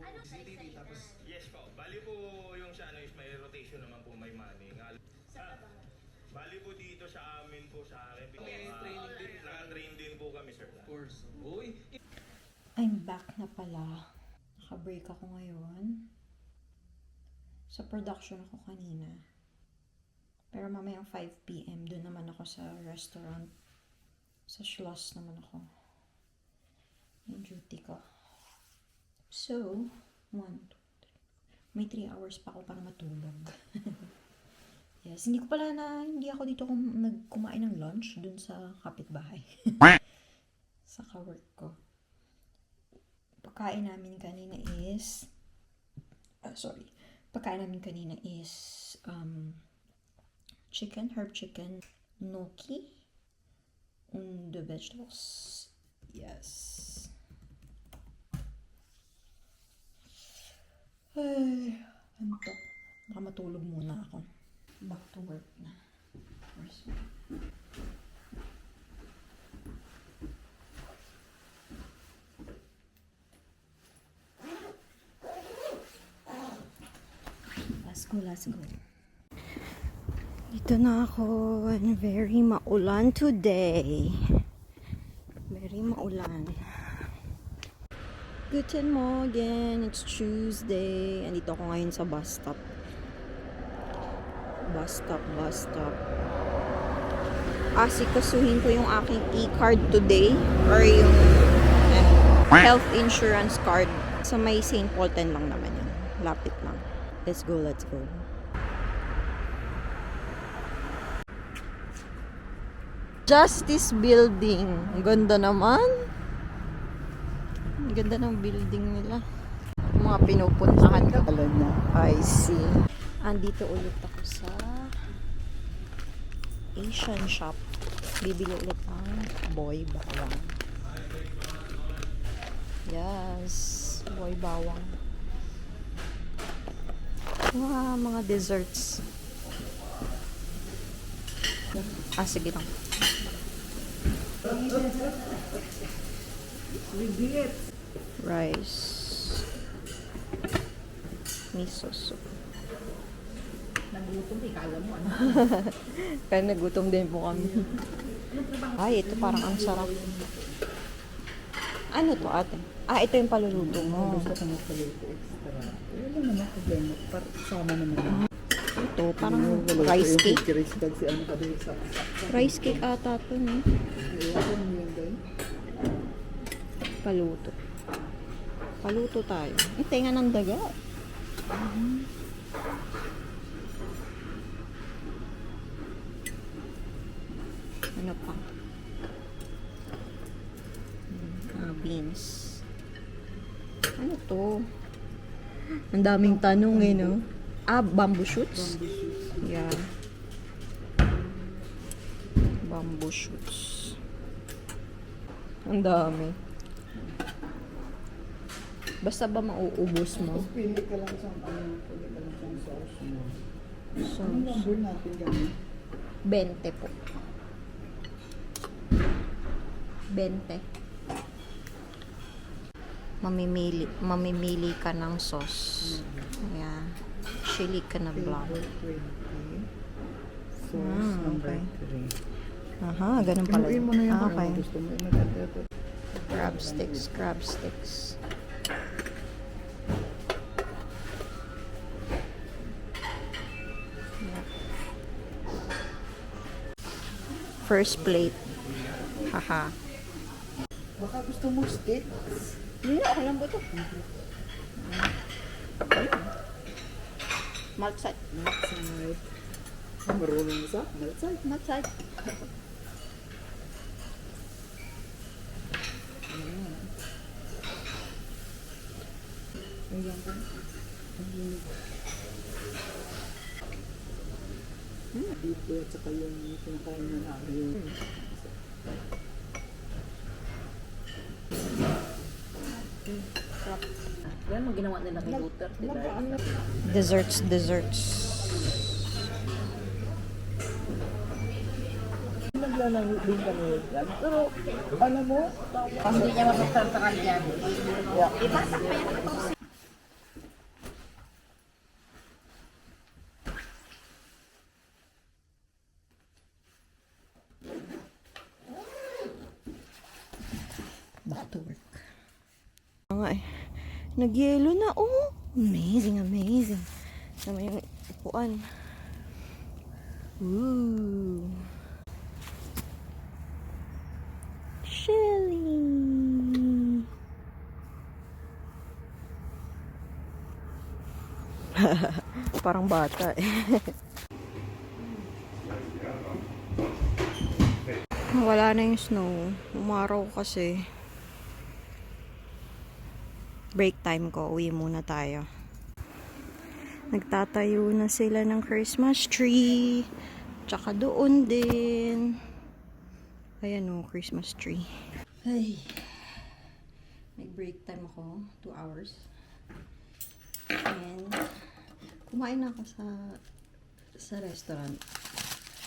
CTV tapos... Yes po. Bali po yung sa ano is may rotation naman po, may money. Bali po dito sa amin po sa akin. May training din. Naka-train din po kami, sir. Of course. Uy. I'm back na pala. Naka-break ako ngayon. Sa production ako kanina. Pero mamayang 5 PM, doon naman ako sa restaurant. Sa Schloss naman ako. Yung duty ko. So, 1, 2, 3. May 3 hours pa ako para matulog. Yes, hindi ako dito nagkumain ng lunch dun sa kapitbahay. Sa ka-work ko. Pagkain namin kanina is chicken, herb chicken, gnocchi, and the vegetables. Yes. Ay, antok. Baka matulog muna ako. Back to work na. Where's my... Let's go. Dito na ako, and very maulan today. Very maulan. Guten Morgen, it's Tuesday. Andito ako ngayon sa bus stop. Bus stop. Asikasuhin ko yung aking e-card today, or yung health insurance card. Sa may St. Paul 10 lang naman yun. Lapit lang. Let's go. Justice Building. Ang ganda naman. Ang ganda ng building nila. Mga pinupuntahan ko. I see. Andito ulit ako sa Asian shop. Bibili ulit ng boy bawang. Yes. Boy bawang. Mga desserts. Sige lang. Rice. Miso soup. Nagutom, ikala mo ano? Kaya nagutom din po kami. Ay, ito parang ang sarap. Ano to, ate? Ito yung paluluto mo. Gusto ko magpaluto extra. Wala naman problema. Sama naman. Ito, parang rice cake. Rice cake si ano ka din sa... Rice cake ata to, no? Iwasan mo yun din. Paluto. Paluto tayo. Tenga ng daga. Ano pa? Beans. Ano to? Ang daming tanong eh, no? Bamboo shoots? Yeah. Bamboo shoots. Ang dami. Basta ba mauubos mo? Pili ka lang sa sauce mo. So, Anong number natin gano'n? 20 po. 20. Mamimili ka ng sauce. Ayan. Chili ka na black. 20. Sauce number Okay. 3. Aha, ganun pala. Inuin mo na yung Okay. gusto mo. Crab sticks. First plate. Haha. Baka gusto mo sticks. Hindi, ako lang ba ito? Maltside. Outside. Marunong mo sa? Outside. Maltside. Ayan po. Dito at saka yung pinakain na namin. Yan ang ginawa nila kay Duterte. Desserts. Naglalaro din kami yan. Pero, alam mo, Hindi niya mapagtantakan yan. Ipasok pa yan. back to work. Nga eh. Nagyelo na, oh! Amazing, amazing. Naman yung upuan. Ooh. Chilly. Parang bata eh. Wala na yung snow. Umaraw kasi. Break time ko. Uwi muna tayo. Nagtatayo na sila ng Christmas tree. Tsaka doon din. Ayan o, Christmas tree. Ay. Nag-break time ako. 2 hours. And kumain na ako sa restaurant.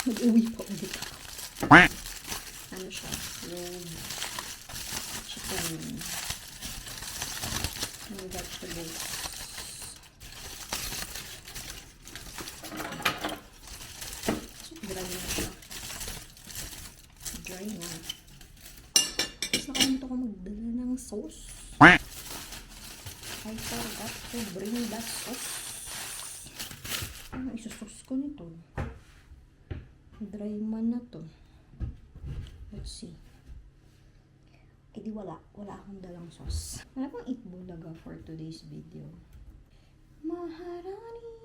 Mag-uwi pa ulit ako. Ano siya? Rolled chicken. And vegetables. Dry na siya. Dry na. Tapos nakalimutan ko magdala ng sauce. I forgot to bring that sauce. Ano isusauce ko nito? Dry man na to. Let's see. Eh di wala. Wala akong dalang sauce. Wala bang itbulaga for today's video? Maharani.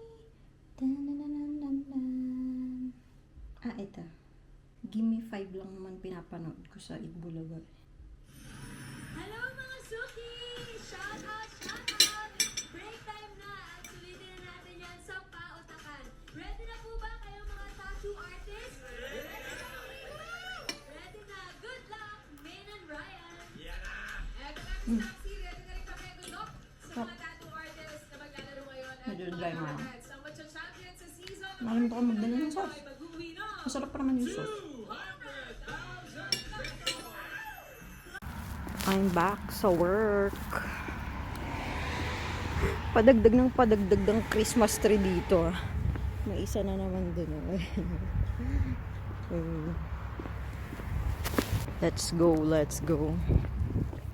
Tananananan. Ah, ito. Gimme 5 lang naman pinapanood ko sa Itbulaga. Hello mga suki! Shout out, shout out! Break time na at sulitin na natin yan sa pautakan. Ready na po ba kayong mga tattoo artists? Ready na! Good luck, Min and Ryan! Eto na si Taxi, ready na rin kami. Good luck sa mga tattoo artists na maglalaro ngayon. Medyo dry mo. Sa champion sa season. Nakalimutan ko magdala ng sauce. Mag-uwi na! Masarap pa naman yung sauce. I'm back sa work. Padagdag ng Christmas tree dito. May isa na naman dun. Let's go, let's go.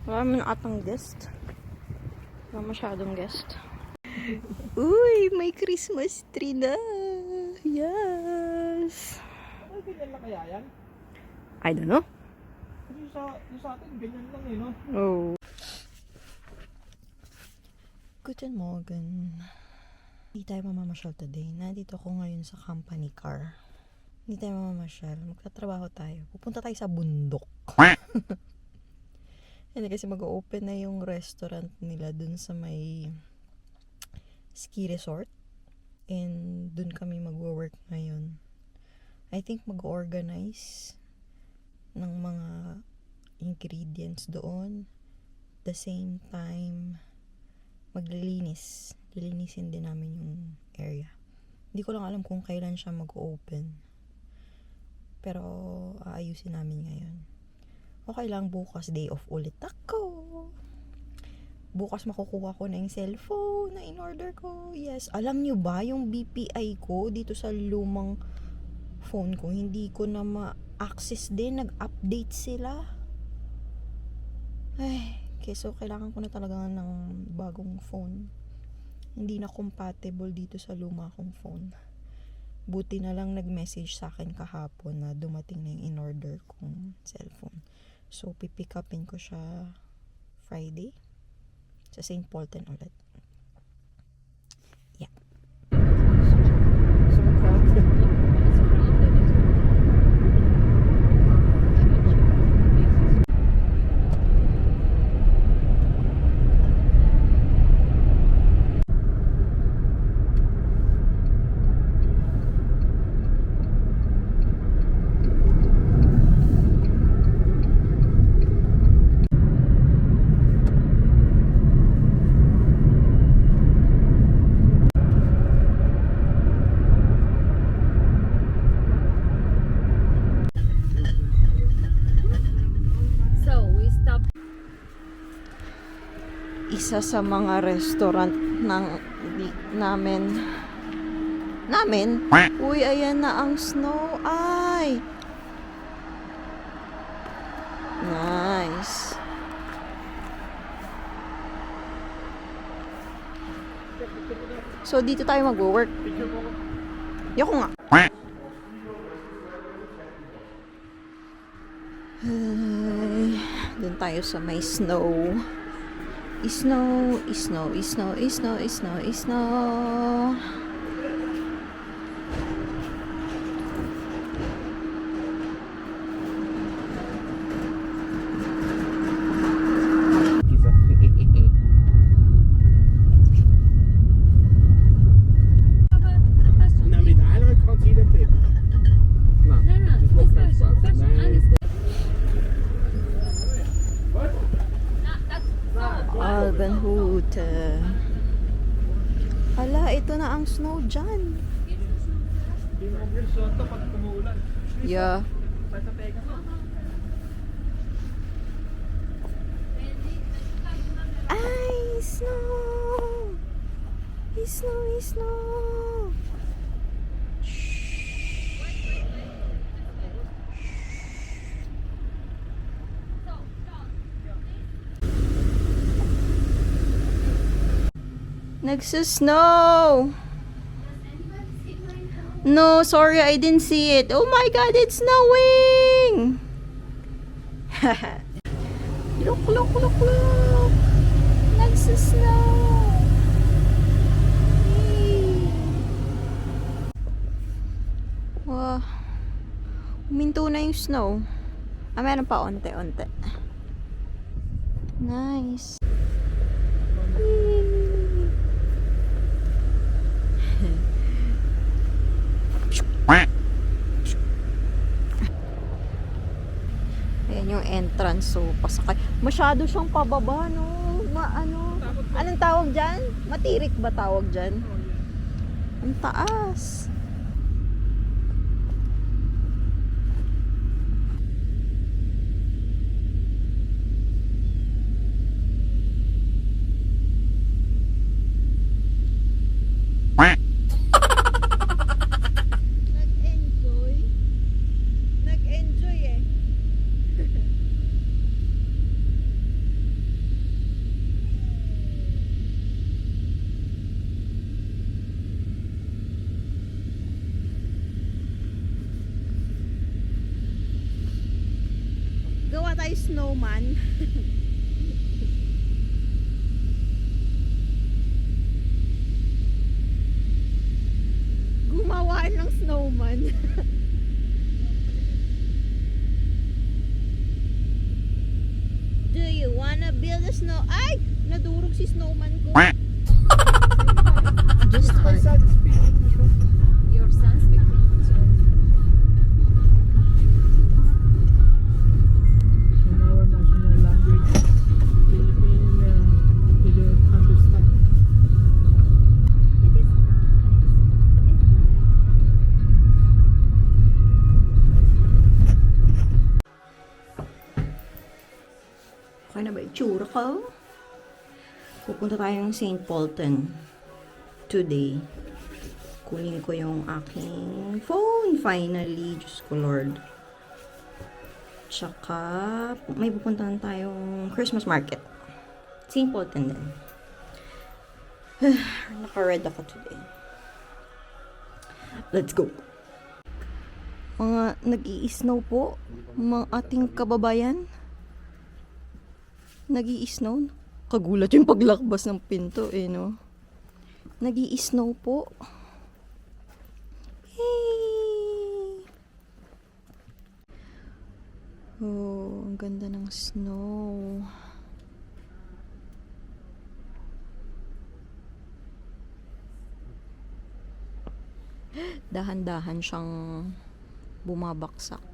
Wala man atang guest. Wala masyadong guest. Uy, may Christmas tree na. Yes. Ay, ganyan lang kaya yan? I don't know. Kasi sa atin, ganyan lang eh, no? Oh. Guten Morgen. Hindi tayo mamamasyal today. Nandito ako ngayon sa company car. Hindi tayo mamamasyal. Magtatrabaho tayo. Pupunta tayo sa bundok. Hindi kasi mag-open na yung restaurant nila dun sa may ski resort. And dun kami mag-work ngayon. I think mag-organize ng mga ingredients doon. The same time, maglilinis. Lilinisin din namin yung area. Hindi ko lang alam kung kailan siya mag-open. Pero aayusin namin ngayon. Okay lang, bukas day off ulit ako. Bukas makukuha ko na yung cellphone na in-order ko. Yes. Alam nyo ba, yung BPI ko dito sa lumang phone ko, hindi ko na ma-access din. Nag-update sila. Ay, okay, so kailangan ko na talaga ng bagong phone. Hindi na compatible dito sa luma kong phone. Buti na lang nag-message sa akin kahapon na dumating na yung in-order kong cellphone. So, pipick upin ko siya Friday sa St. Paulton ulit. Yeah. Isa sa mga restaurant namin. Uy, ayan na ang snow. Ay! Nice. So, dito tayo mag-work. Picture ko. Yoko nga. Ay, dun tayo sa may snow. Snow, snow, snow, snow, snow, snow. Na mit einer Concealer Tape. No, no, this person. Person and this What? Albenhoute. Hala, ito na ang snow dyan. Hindi mo mag-suot to pag umuulan. Yeah. Basta teka mo. Ay, snow! Snow, snow! Nagsusnow! No, sorry, I didn't see it. Oh my god, it's snowing! Look, look, look, look! Nagsusnow! Yay! Wow. Huminto na yung snow. Ah, meron pa onte-onte. Nice. Yay! Ayan yung entrance, so pasakay. Masyado siyang pababa, no? Anong tawag dyan? Matirik ba tawag dyan? Ang taas. Nag-enjoy eh. Gawa tayo snowman. Gumawa ng snowman. Do you wanna build a snow? Ay! Nadurog si snowman ko. Just My son is speaking English. Your son speaking English. In our national language, Philippine, they don't understand. It is Okay na ba itsura ko? Pupunta tayong St. Paulton today. Kunin ko yung aking phone finally. Diyos ko Lord. Tsaka may pupuntahan tayong Christmas market. St. Paulton din. Naka-red ako today. Let's go! Mga nag-i-snow po, mga ating kababayan. Nag-i-snow. Kagulat yung paglakbas ng pinto eh, no? Nag-i-snow po. Yay! Oh, ang ganda ng snow. Dahan-dahan siyang bumabaksak.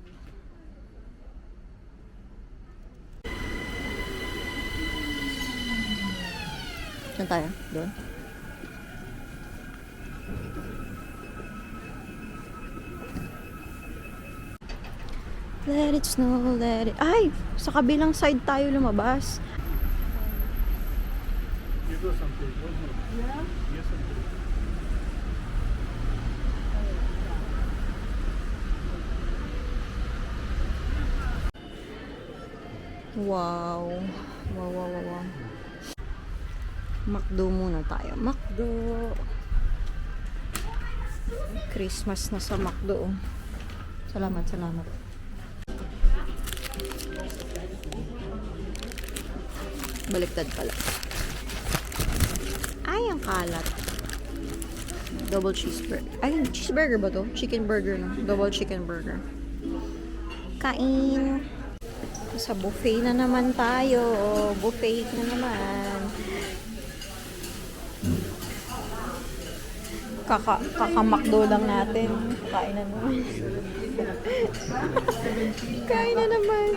Saan tayo? Doon? Let it snow, let it... Ay! Sa kabilang side tayo lumabas. You do something. Yeah? Yes, something. Wow. Wow, wow, wow, wow. McDo muna tayo. McDo. Christmas na sa McDo. Salamat, salamat. Baliktad pala. Ay, ang kalat. Double cheeseburger. Ay, cheeseburger ba to? Chicken burger, no? Double chicken burger. Kain. Sa buffet na naman tayo. Buffet na naman. Kaka-McDo lang natin. Kain na naman. Kain na naman.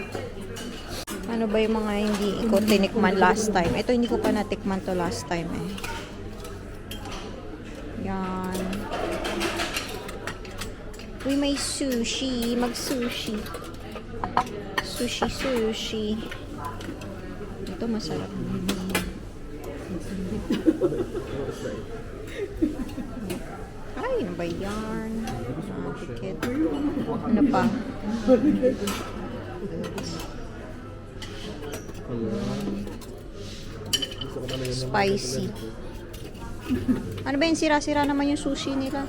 Ano ba yung mga hindi ko tinikman last time? Ito hindi ko pa natikman to last time eh. Yan. Uy, may sushi. Mag-sushi. Sushi. Ito masarap. Ay, ano ba yan? Ticket. Ano pa? Spicy. Ano ba yung sira-sira naman yung sushi nila?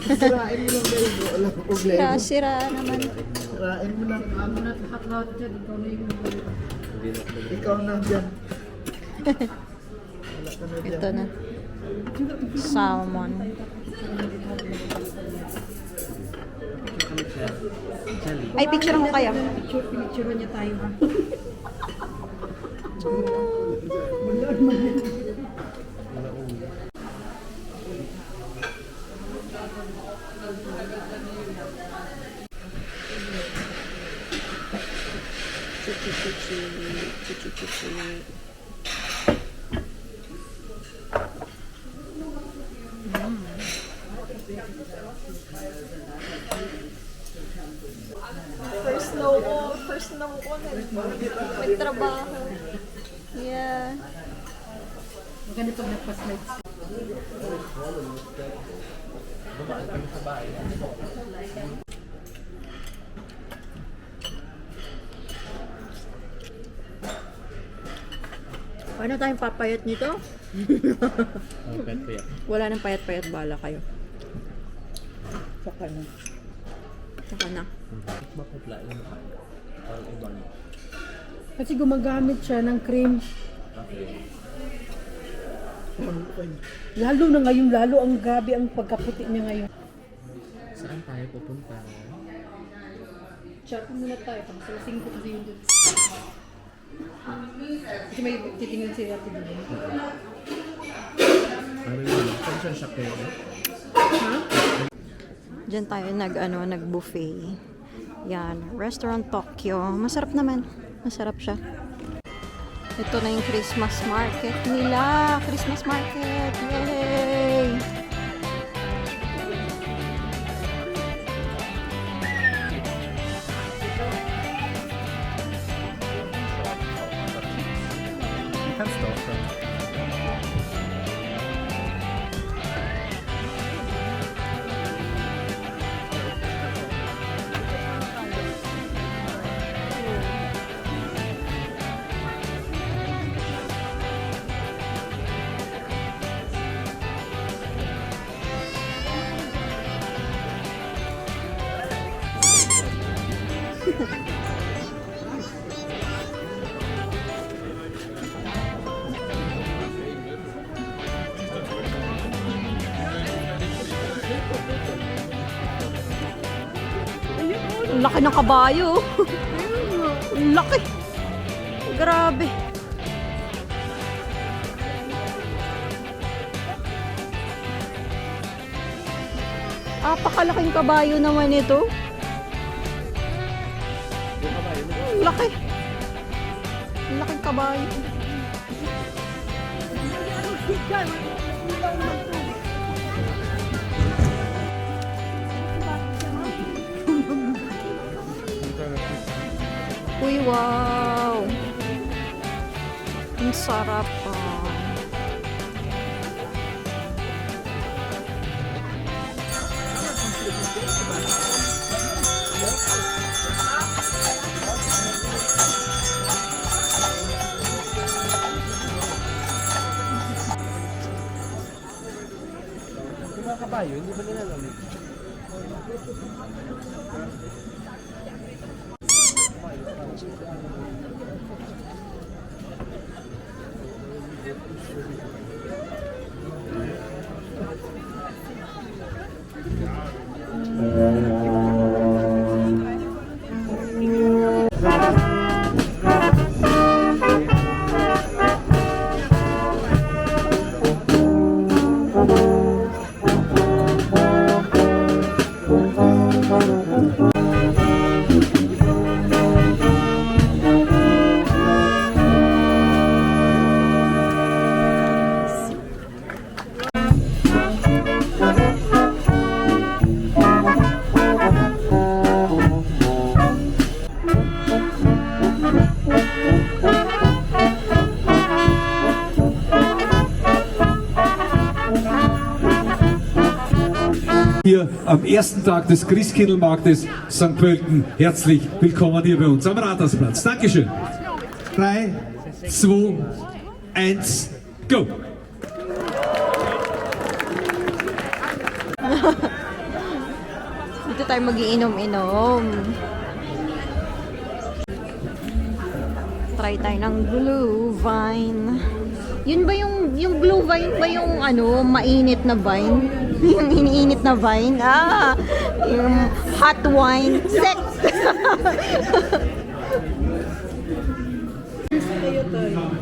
Sirain mo lang kayo, bro. Alam mo problema. Sira-sira naman. Sirain mo lang. Amo na lahat dyan. Ikaw na yung Ikaw na dyan. Wala ka na dyan. Ito na. Salmon. Ay, picture ko kaya. Picture niya tayo. Chuchi. First snow ko. Nagtrabaho. Yeah. Maganda pag nagpa-slides. Paano tayong papayat nito? Wala nang payat-payat, bala kayo. Saka na. Saka na. Kasi gumagamit siya ng cream. Lalo na ngayon, lalo ang grabe ang pagkaputi niya ngayon. Saan tayo pupunta? Chat muna tayo, pang salasing ko kasi yun dun. Kasi may titingnan si Ate Dito. Ano yun? Saan siya siya kayo? Ha? Diyan tayo nag-buffet. Yan, Restaurant Tokyo. Masarap naman. Masarap siya. Ito na yung Christmas market nila. Christmas market. Yay! You can stop from. Ang laki ng kabayo. Ang laki. Grabe. Apakalaking kabayo naman ito. Ang laki. Ang laking kabayo. Uy, wow! Ang sarap pa. payo, hindi ba nilalamig? Hier am ersten Tag des Christkindlmarktes St. Pölten. Herzlich willkommen hier bei uns am Rathausplatz. Dankeschön. 3, 2, 1, go! Dito tayo magiinom-inom. Try tayo ng blue vine. Yun ba yung blue vine ba yung ano, mainit na vine? Yung iniinit na vine? Ah, yung hot wine. Sex!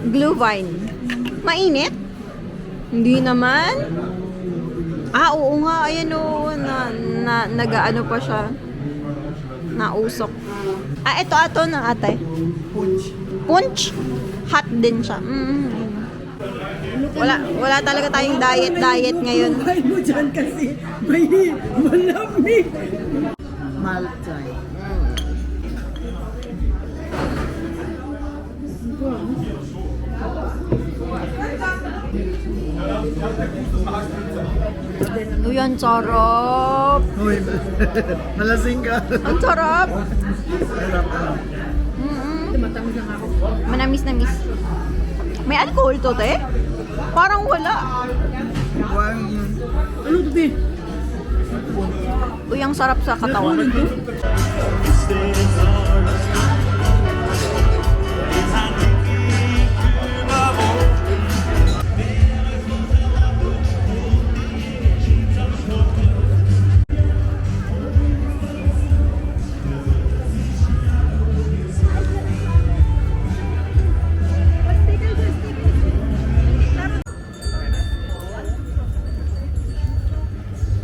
Blue vine. Mainit? Hindi naman. Ah, oo nga. Ayan o. Nag-ano pa siya. Nausok. Ah, ito ato na ate. Punch. Punch? Hot din siya. Wala talaga tayong diet ngayon. Buhay mo dyan kasi may malamig. Maltay. Uy, ang sarap. Uy, malasing ka. Ang sarap. Manamis-namis. May alcohol to, te? Parang wala. Ano to, di? Uy, ang sarap sa katawan.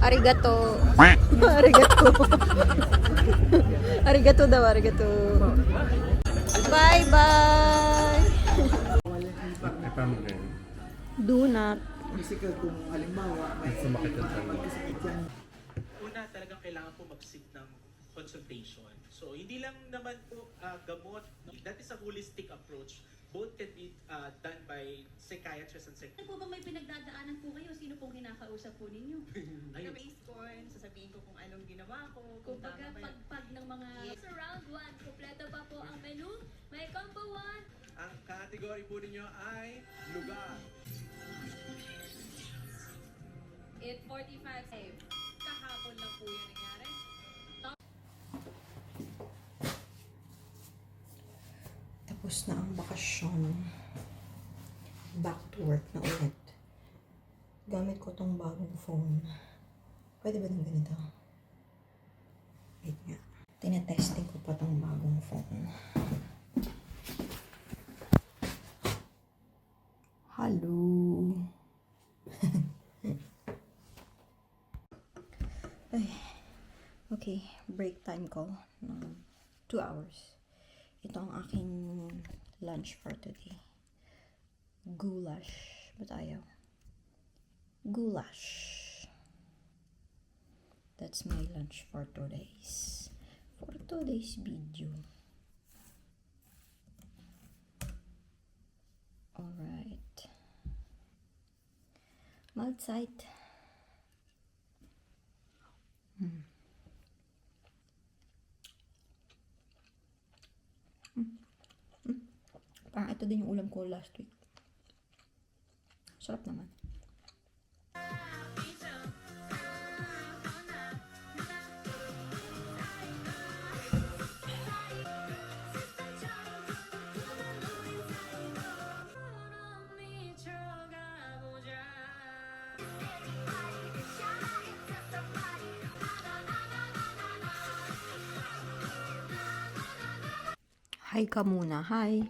Arigato. Arigato. Arigato daw, arigato. Bye-bye. Do not. Physical kung halimbawa may sumakit yan. Una, talagang kailangan po mag-seek ng consultation. So, hindi lang naman po gamot. That is a holistic approach. Both can be done by psychiatrists and psychiatrists. Ano po ba may pinagdadaanan po kayo? Sino pong kinakausap po ninyo? Base corn, sasabihin ko kung anong ginawa ko, kung Kumbaga, tama ba yun. pagpag ng mga... Sa round 1, kompleto pa po ang menu. May combo 1. Ang category po ninyo ay lugar. 8:45 save. Kahapon lang po yan nangyari. Tapos na ang bakasyon. Back to work na ulit. Gamit ko tong bagong phone. Pwede ba ng ganito? Wait nga. Tinetesting ko pa tong bagong phone. Hello. Ay. Okay, break time ko ng 2 hours. Ito ang aking lunch for today. Goulash. Ba't ayaw? Goulash. That's my lunch for today's video. Alright. Mahlzeit. Parang ito din yung ulam ko last week. Sarap naman. Hi ka muna. Hi.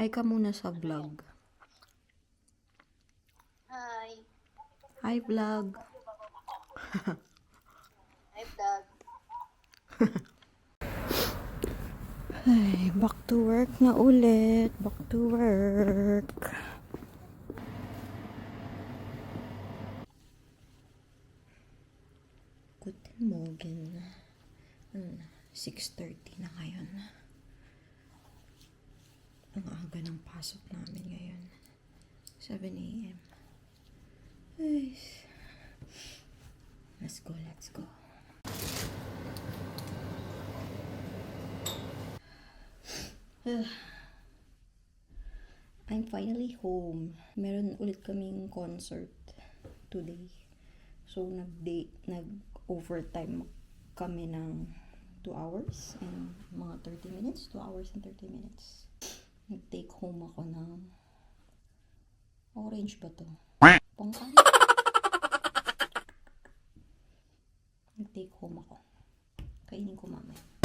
Hi ka muna sa vlog. Hi. Hi vlog. Hi, vlog. Ay, back to work na ulit. Back to work. Guten Morgen. 6:30 na ngayon. Ang aga ng pasok namin ngayon. 7 a.m. Ay. Let's go, let's go. I'm finally home. Meron ulit kaming concert today. So, nag-overtime kami ng 2 hours and mga 30 minutes. 2 hours and 30 minutes. Nag-take home ako ng orange ba to? Pongkan? Nag-take home ako. Kainin ko mamaya.